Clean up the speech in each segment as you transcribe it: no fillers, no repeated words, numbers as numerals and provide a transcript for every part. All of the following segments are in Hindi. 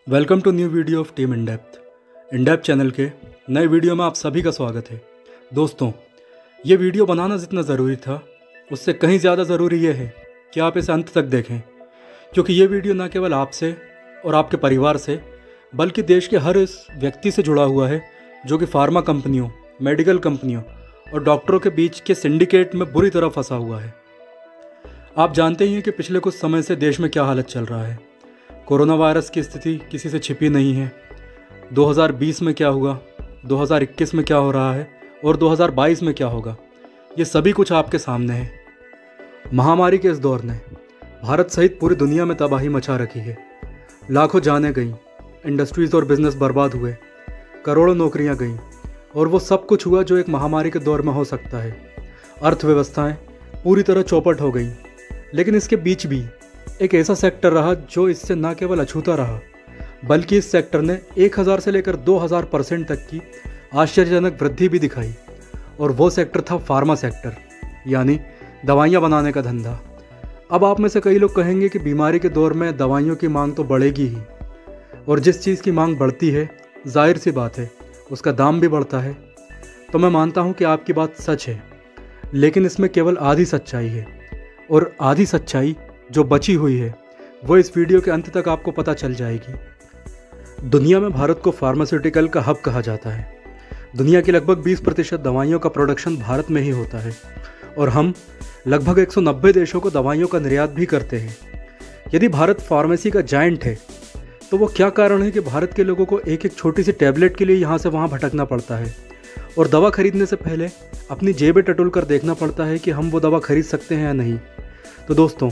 Welcome to new video of team in depth channel के नए वीडियो में आप सभी का स्वागत है। दोस्तों, ये वीडियो बनाना जितना ज़रूरी था उससे कहीं ज़्यादा ज़रूरी ये है कि आप इसे अंत तक देखें, क्योंकि ये वीडियो न केवल आपसे और आपके परिवार से बल्कि देश के हर इस व्यक्ति से जुड़ा हुआ है जो कि फार्मा कंपनियों, मेडिकल कंपनियों और डॉक्टरों के बीच के सिंडिकेट में बुरी तरह फंसा हुआ है। आप जानते ही हैं कि पिछले कुछ समय से देश में क्या हालत चल रहा है। कोरोना वायरस की स्थिति किसी से छिपी नहीं है। 2020 में क्या हुआ, 2021 में क्या हो रहा है और 2022 में क्या होगा, ये सभी कुछ आपके सामने है। महामारी के इस दौर ने भारत सहित पूरी दुनिया में तबाही मचा रखी है। लाखों जानें गईं, इंडस्ट्रीज़ और बिजनेस बर्बाद हुए, करोड़ों नौकरियां गईं और वो सब कुछ हुआ जो एक महामारी के दौर में हो सकता है। अर्थव्यवस्थाएं पूरी तरह चौपट हो गईं, लेकिन इसके बीच भी एक ऐसा सेक्टर रहा जो इससे न केवल अछूता रहा बल्कि इस सेक्टर ने 1000 से लेकर 2000% तक की आश्चर्यजनक वृद्धि भी दिखाई, और वो सेक्टर था फार्मा सेक्टर, यानी दवाइयाँ बनाने का धंधा। अब आप में से कई लोग कहेंगे कि बीमारी के दौर में दवाइयों की मांग तो बढ़ेगी ही, और जिस चीज़ की मांग बढ़ती है जाहिर सी बात है उसका दाम भी बढ़ता है। तो मैं मानता हूँ कि आपकी बात सच है, लेकिन इसमें केवल आधी सच्चाई है, और आधी सच्चाई जो बची हुई है वो इस वीडियो के अंत तक आपको पता चल जाएगी। दुनिया में भारत को फार्मास्यूटिकल का हब कहा जाता है। दुनिया की लगभग 20% दवाइयों का प्रोडक्शन भारत में ही होता है, और हम लगभग 190 देशों को दवाइयों का निर्यात भी करते हैं। यदि भारत फार्मेसी का जायंट है तो वो क्या कारण है कि भारत के लोगों को एक एक छोटी सी टैबलेट के लिए यहाँ से वहाँ भटकना पड़ता है, और दवा खरीदने से पहले अपनी जेबें टटोल कर देखना पड़ता है कि हम वो दवा खरीद सकते हैं या नहीं। तो दोस्तों,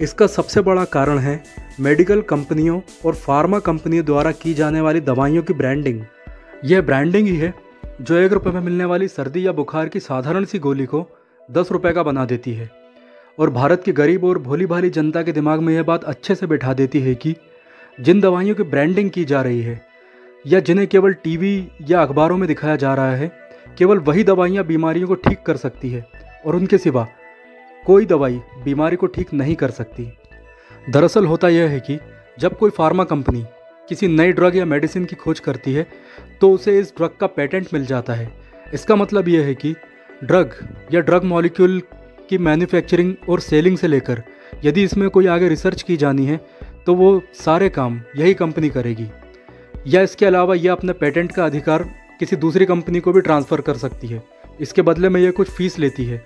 इसका सबसे बड़ा कारण है मेडिकल कंपनियों और फार्मा कंपनियों द्वारा की जाने वाली दवाइयों की ब्रांडिंग। यह ब्रांडिंग ही है जो 1 रुपये में मिलने वाली सर्दी या बुखार की साधारण सी गोली को 10 रुपये का बना देती है, और भारत की गरीब और भोली भाली जनता के दिमाग में यह बात अच्छे से बैठा देती है कि जिन दवाइयों की ब्रांडिंग की जा रही है या जिन्हें केवल टीवी या अखबारों में दिखाया जा रहा है, केवल वही दवाइयाँ बीमारियों को ठीक कर सकती है, और उनके सिवा कोई दवाई बीमारी को ठीक नहीं कर सकती। दरअसल होता यह है कि जब कोई फार्मा कंपनी किसी नई ड्रग या मेडिसिन की खोज करती है तो उसे इस ड्रग का पेटेंट मिल जाता है। इसका मतलब यह है कि ड्रग या ड्रग मॉलिक्यूल की मैन्युफैक्चरिंग और सेलिंग से लेकर यदि इसमें कोई आगे रिसर्च की जानी है तो वो सारे काम यही कंपनी करेगी, या इसके अलावा यह अपने पेटेंट का अधिकार किसी दूसरी कंपनी को भी ट्रांसफ़र कर सकती है। इसके बदले में यह कुछ फीस लेती है।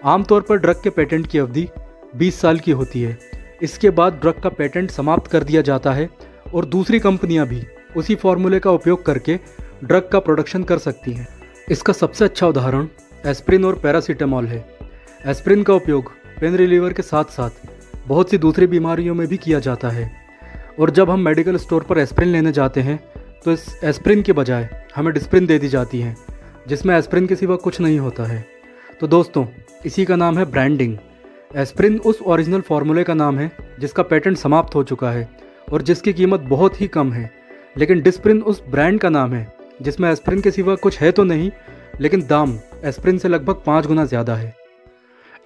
आमतौर पर ड्रग के पेटेंट की अवधि 20 साल की होती है। इसके बाद ड्रग का पेटेंट समाप्त कर दिया जाता है और दूसरी कंपनियां भी उसी फॉर्मूले का उपयोग करके ड्रग का प्रोडक्शन कर सकती हैं। इसका सबसे अच्छा उदाहरण एस्प्रिन और पैरासीटामॉल है। एस्प्रिन का उपयोग पेन रिलीवर के साथ साथ बहुत सी दूसरी बीमारियों में भी किया जाता है, और जब हम मेडिकल स्टोर पर एस्प्रिन लेने जाते हैं तो इस एस्प्रिन के बजाय हमें डिस्प्रिन दे दी जाती है, जिसमें एस्प्रिन के सिवा कुछ नहीं होता है। तो दोस्तों, इसी का नाम है ब्रांडिंग। एस्प्रिन उस ओरिजिनल फार्मूले का नाम है जिसका पेटेंट समाप्त हो चुका है और जिसकी कीमत बहुत ही कम है, लेकिन डिस्प्रिन उस ब्रांड का नाम है जिसमें एस्प्रिन के सिवा कुछ है तो नहीं, लेकिन दाम एस्प्रिन से लगभग 5 गुना ज़्यादा है।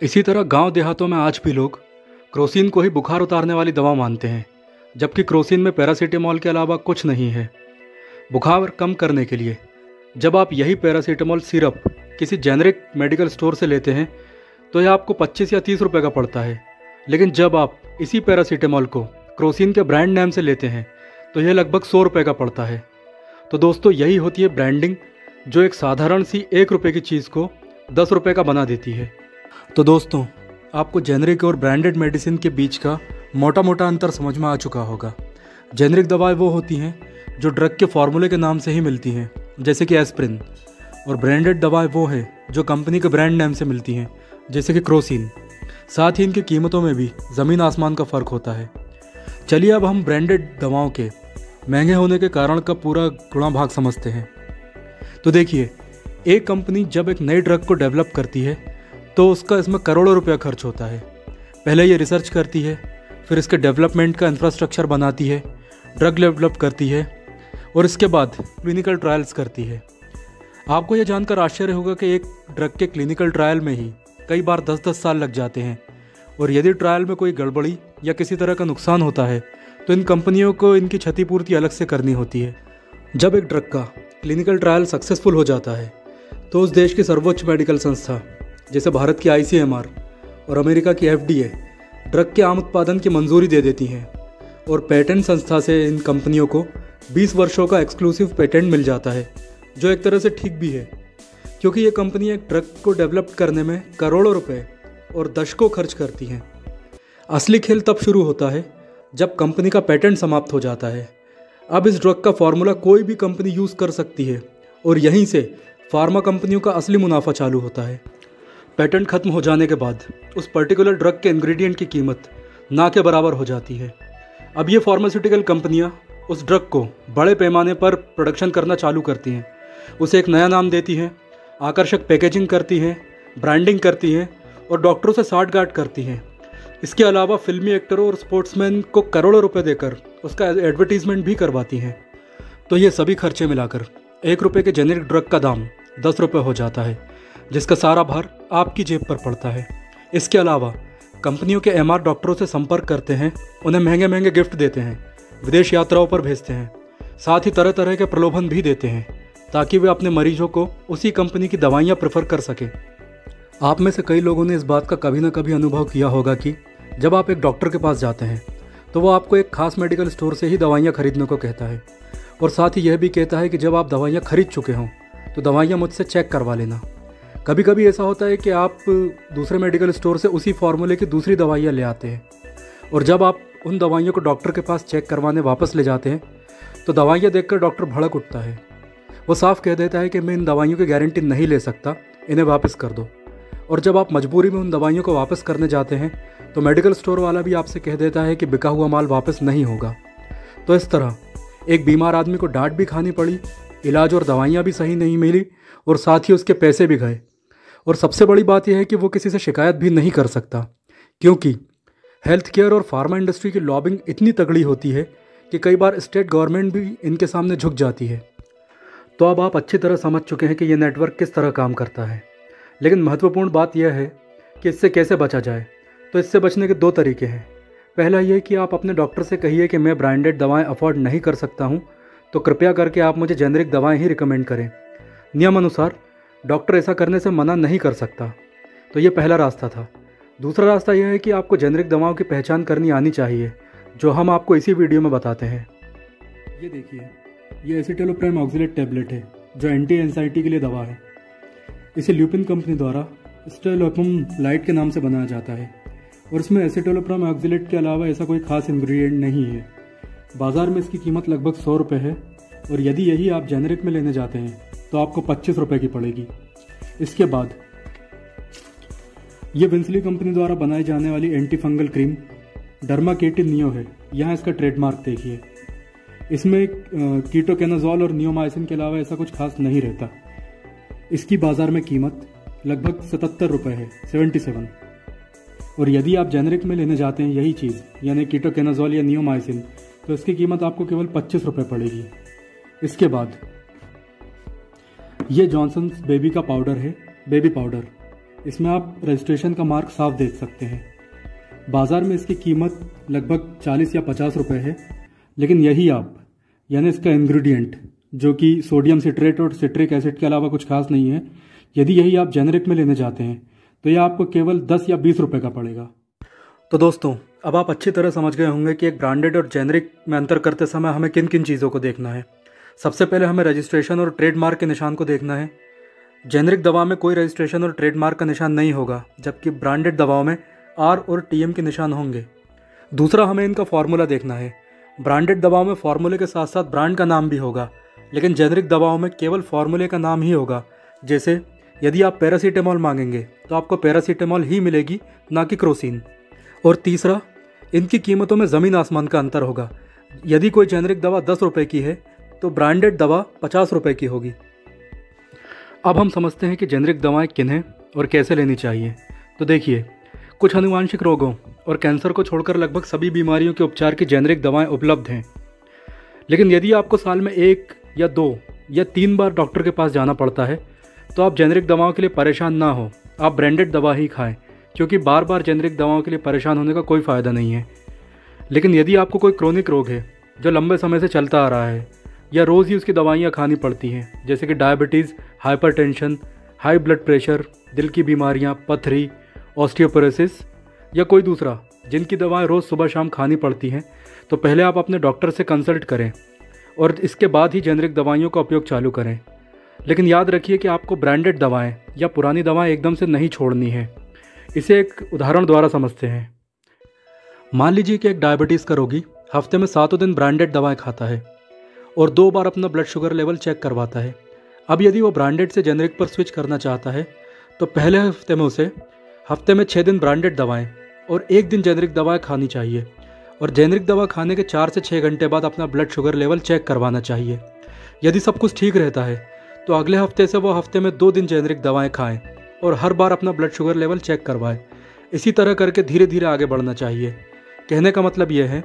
इसी तरह गांव देहातों में आज भी लोग क्रोसिन को ही बुखार उतारने वाली दवा मानते हैं, जबकि क्रोसिन में पैरासीटामॉल के अलावा कुछ नहीं है। बुखार कम करने के लिए जब आप यही पैरासीटामॉल सिरप किसी जेनरिक मेडिकल स्टोर से लेते हैं तो यह आपको 25 या 30 रुपये का पड़ता है, लेकिन जब आप इसी पैरासीटामॉल को क्रोसिन के ब्रांड नेम से लेते हैं तो यह लगभग 100 रुपये का पड़ता है। तो दोस्तों, यही होती है ब्रांडिंग, जो एक साधारण सी 1 रुपये की चीज़ को 10 रुपये का बना देती है। तो दोस्तों, आपको जेनरिक और ब्रांडेड मेडिसिन के बीच का मोटा मोटा अंतर समझ में आ चुका होगा। जेनरिक दवाएँ वो होती हैं जो ड्रग के फार्मूले के नाम से ही मिलती हैं, जैसे कि एस्प्रिन, और ब्रांडेड दवाएं वो हैं जो कंपनी के ब्रांड नेम से मिलती हैं, जैसे कि क्रोसिन। साथ ही इनकी कीमतों में भी ज़मीन आसमान का फ़र्क होता है। चलिए अब हम ब्रांडेड दवाओं के महंगे होने के कारण का पूरा गुणा भाग समझते हैं। तो देखिए, एक कंपनी जब एक नई ड्रग को डेवलप करती है तो उसका इसमें करोड़ों रुपया खर्च होता है। पहले ये रिसर्च करती है, फिर इसके डेवलपमेंट का इंफ्रास्ट्रक्चर बनाती है, ड्रग डेवलप करती है, और इसके बाद क्लिनिकल ट्रायल्स करती है। आपको यह जानकर आश्चर्य होगा कि एक ड्रग के क्लिनिकल ट्रायल में ही कई बार 10-10 साल लग जाते हैं, और यदि ट्रायल में कोई गड़बड़ी या किसी तरह का नुकसान होता है तो इन कंपनियों को इनकी क्षतिपूर्ति अलग से करनी होती है। जब एक ड्रग का क्लिनिकल ट्रायल सक्सेसफुल हो जाता है तो उस देश की सर्वोच्च मेडिकल संस्था जैसे भारत की ICMR और अमेरिका की FDA ड्रग के आम उत्पादन की मंजूरी दे देती हैं और पेटेंट संस्था से इन कंपनियों को 20 वर्षों का एक्सक्लूसिव पेटेंट मिल जाता है, जो एक तरह से ठीक भी है क्योंकि ये कंपनी एक ड्रग को डेवलप करने में करोड़ों रुपए और दशकों खर्च करती हैं। असली खेल तब शुरू होता है जब कंपनी का पेटेंट समाप्त हो जाता है। अब इस ड्रग का फार्मूला कोई भी कंपनी यूज़ कर सकती है और यहीं से फार्मा कंपनियों का असली मुनाफा चालू होता है। पेटेंट खत्म हो जाने के बाद उस पर्टिकुलर ड्रग के इंग्रेडिएंट की कीमत ना के बराबर हो जाती है। अब ये फार्मास्यूटिकल कंपनियां उस ड्रग को बड़े पैमाने पर प्रोडक्शन करना चालू करती हैं, उसे एक नया नाम देती हैं, आकर्षक पैकेजिंग करती हैं, ब्रांडिंग करती हैं और डॉक्टरों से साठगांठ करती हैं। इसके अलावा फिल्मी एक्टरों और स्पोर्ट्समैन को करोड़ों रुपए देकर उसका एडवर्टीजमेंट भी करवाती हैं। तो ये सभी खर्चे मिलाकर 1 रुपये के जेनेरिक ड्रग का दाम 10 रुपये हो जाता है, जिसका सारा भार आपकी जेब पर पड़ता है। इसके अलावा कंपनियों के MR डॉक्टरों से संपर्क करते हैं, उन्हें महंगे महंगे गिफ्ट देते हैं, विदेश यात्राओं पर भेजते हैं, साथ ही तरह तरह के प्रलोभन भी देते हैं ताकि वे अपने मरीजों को उसी कंपनी की दवाइयाँ प्रेफर कर सकें। आप में से कई लोगों ने इस बात का कभी ना कभी अनुभव किया होगा कि जब आप एक डॉक्टर के पास जाते हैं तो वो आपको एक खास मेडिकल स्टोर से ही दवाइयाँ खरीदने को कहता है और साथ ही यह भी कहता है कि जब आप दवाइयाँ खरीद चुके हों तो दवाइयाँ मुझसे चेक करवा लेना। कभी कभी ऐसा होता है कि आप दूसरे मेडिकल स्टोर से उसी फार्मूले की दूसरी दवाइयाँ ले आते हैं और जब आप उन दवाइयों को डॉक्टर के पास चेक करवाने वापस ले जाते हैं तो दवाइयाँ देखकर डॉक्टर भड़क उठता है। वो साफ कह देता है कि मैं इन दवाइयों की गारंटी नहीं ले सकता, इन्हें वापस कर दो। और जब आप मजबूरी में उन दवाइयों को वापस करने जाते हैं तो मेडिकल स्टोर वाला भी आपसे कह देता है कि बिका हुआ माल वापस नहीं होगा। तो इस तरह एक बीमार आदमी को डांट भी खानी पड़ी, इलाज और दवाइयाँ भी सही नहीं मिली और साथ ही उसके पैसे भी गए। और सबसे बड़ी बात यह है कि वो किसी से शिकायत भी नहीं कर सकता क्योंकि हेल्थ केयर और फार्मा इंडस्ट्री की लॉबिंग इतनी तगड़ी होती है कि कई बार स्टेट गवर्नमेंट भी इनके सामने झुक जाती है। तो अब आप अच्छी तरह समझ चुके हैं कि ये नेटवर्क किस तरह काम करता है, लेकिन महत्वपूर्ण बात यह है कि इससे कैसे बचा जाए। तो इससे बचने के 2 तरीके हैं। पहला ये कि आप अपने डॉक्टर से कहिए कि मैं ब्रांडेड दवाएं अफोर्ड नहीं कर सकता हूं, तो कृपया करके आप मुझे जेनेरिक दवाएं ही रिकमेंड करें। नियम अनुसार डॉक्टर ऐसा करने से मना नहीं कर सकता। तो ये पहला रास्ता था। दूसरा रास्ता यह है कि आपको जेनेरिक दवाओं की पहचान करनी आनी चाहिए, जो हम आपको इसी वीडियो में बताते हैं। ये देखिए, ये एसिटोलोप्राम ऑक्सलेट टैबलेट है जो एंटी एंजाइटी के लिए दवा है। इसे ल्यूपिन कंपनी द्वारा स्टेलोपम लाइट के नाम से बनाया जाता है और इसमें एसिटोलोप्राम ऑक्सलेट के अलावा ऐसा कोई खास इंग्रेडिएंट नहीं है। बाजार में इसकी कीमत लगभग 100 रुपये है और यदि यही आप जेनेरिक में लेने जाते हैं तो आपको 25 रुपये की पड़ेगी। इसके बाद ये विंसली कंपनी द्वारा बनाई जाने वाली एंटी फंगल क्रीम डर्माकेटिन नियो है। यहाँ इसका ट्रेडमार्क देखिए। इसमें कीटोकेनाजोल और नियोमाइसिन के अलावा ऐसा कुछ खास नहीं रहता। इसकी बाजार में कीमत लगभग 77 रुपये है, 77। और यदि आप जेनेरिक में लेने जाते हैं यही चीज़ यानी कीटोकेनाजोल या नियोमाइसिन तो इसकी कीमत आपको केवल 25 रुपये पड़ेगी। इसके बाद ये जॉनसन्स बेबी का पाउडर है, बेबी पाउडर। इसमें आप रजिस्ट्रेशन का मार्क साफ देख सकते हैं। बाजार में इसकी कीमत लगभग 40 या 50 रुपये है, लेकिन यही आप यानी इसका इंग्रेडिएंट जो कि सोडियम सिट्रेट और सिट्रिक एसिड के अलावा कुछ खास नहीं है, यदि यही आप जेनेरिक में लेने जाते हैं तो यह आपको केवल 10 या 20 रुपये का पड़ेगा। तो दोस्तों, अब आप अच्छी तरह समझ गए होंगे कि एक ब्रांडेड और जेनेरिक में अंतर करते समय हमें किन किन चीज़ों को देखना है। सबसे पहले हमें रजिस्ट्रेशन और ट्रेडमार्क के निशान को देखना है। जेनेरिक दवा में कोई रजिस्ट्रेशन और ट्रेडमार्क का निशान नहीं होगा, जबकि ब्रांडेड दवाओं में R और TM के निशान होंगे। दूसरा, हमें इनका फार्मूला देखना है। ब्रांडेड दवाओं में फार्मूले के साथ साथ ब्रांड का नाम भी होगा, लेकिन जेनेरिक दवाओं में केवल फार्मूले का नाम ही होगा। जैसे यदि आप पैरासीटामोल मांगेंगे तो आपको पैरासीटामोल ही मिलेगी, ना कि क्रोसिन। और तीसरा, इनकी कीमतों में ज़मीन आसमान का अंतर होगा। यदि कोई जेनेरिक दवा 10 रुपये की है तो ब्रांडेड दवा 50 रुपये की होगी। अब हम समझते हैं कि जेनेरिक दवाएं किन्हें और कैसे लेनी चाहिए। तो देखिए, कुछ आनुवांशिक रोगों और कैंसर को छोड़कर लगभग सभी बीमारियों के उपचार की जेनेरिक दवाएं उपलब्ध हैं। लेकिन यदि आपको साल में 1 या 2 या 3 बार डॉक्टर के पास जाना पड़ता है तो आप जेनेरिक दवाओं के लिए परेशान ना हो, आप ब्रांडेड दवा ही खाएं, क्योंकि बार बार जेनेरिक दवाओं के लिए परेशान होने का कोई फ़ायदा नहीं है। लेकिन यदि आपको कोई क्रोनिक रोग है जो लंबे समय से चलता आ रहा है या रोज़ ही उसकी दवाइयाँ खानी पड़ती हैं, जैसे कि diabetes, hypertension, high blood pressure, दिल की बीमारियाँ, पथरी, ऑस्टियोपोरोसिस या कोई दूसरा जिनकी दवाएं रोज़ सुबह शाम खानी पड़ती हैं, तो पहले आप अपने डॉक्टर से कंसल्ट करें और इसके बाद ही जेनेरिक दवाइयों का उपयोग चालू करें। लेकिन याद रखिए कि आपको ब्रांडेड दवाएं या पुरानी दवाएं एकदम से नहीं छोड़नी है। इसे एक उदाहरण द्वारा समझते हैं। मान लीजिए कि एक डायबिटीज़ का रोगी हफ्ते में 7 दिन ब्रांडेड दवाएं खाता है और 2 बार अपना ब्लड शुगर लेवल चेक करवाता है। अब यदि वो ब्रांडेड से जेनेरिक पर स्विच करना चाहता है तो पहले हफ्ते में उसे हफ्ते में 6 दिन ब्रांडेड दवाएं और 1 दिन जेनेरिक दवाएं खानी चाहिए और जेनेरिक दवा खाने के 4 से 6 घंटे बाद अपना ब्लड शुगर लेवल चेक करवाना चाहिए। यदि सब कुछ ठीक रहता है तो अगले हफ्ते से वो हफ्ते में 2 दिन जेनेरिक दवाएं खाएं और हर बार अपना ब्लड शुगर लेवल चेक करवाएं। इसी तरह करके धीरे धीरे आगे बढ़ना चाहिए। कहने का मतलब यह है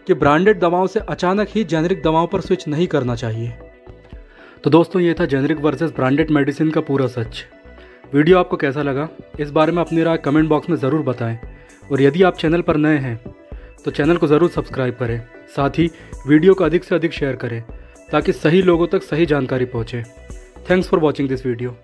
कि ब्रांडेड दवाओं से अचानक ही जेनेरिक दवाओं पर स्विच नहीं करना चाहिए। तो दोस्तों, ये था जेनेरिक वर्सेस ब्रांडेड मेडिसिन का पूरा सच। वीडियो आपको कैसा लगा इस बारे में अपनी राय कमेंट बॉक्स में ज़रूर बताएं और यदि आप चैनल पर नए हैं तो चैनल को ज़रूर सब्सक्राइब करें। साथ ही वीडियो को अधिक से अधिक शेयर करें ताकि सही लोगों तक सही जानकारी पहुंचे। Thanks for watching this video.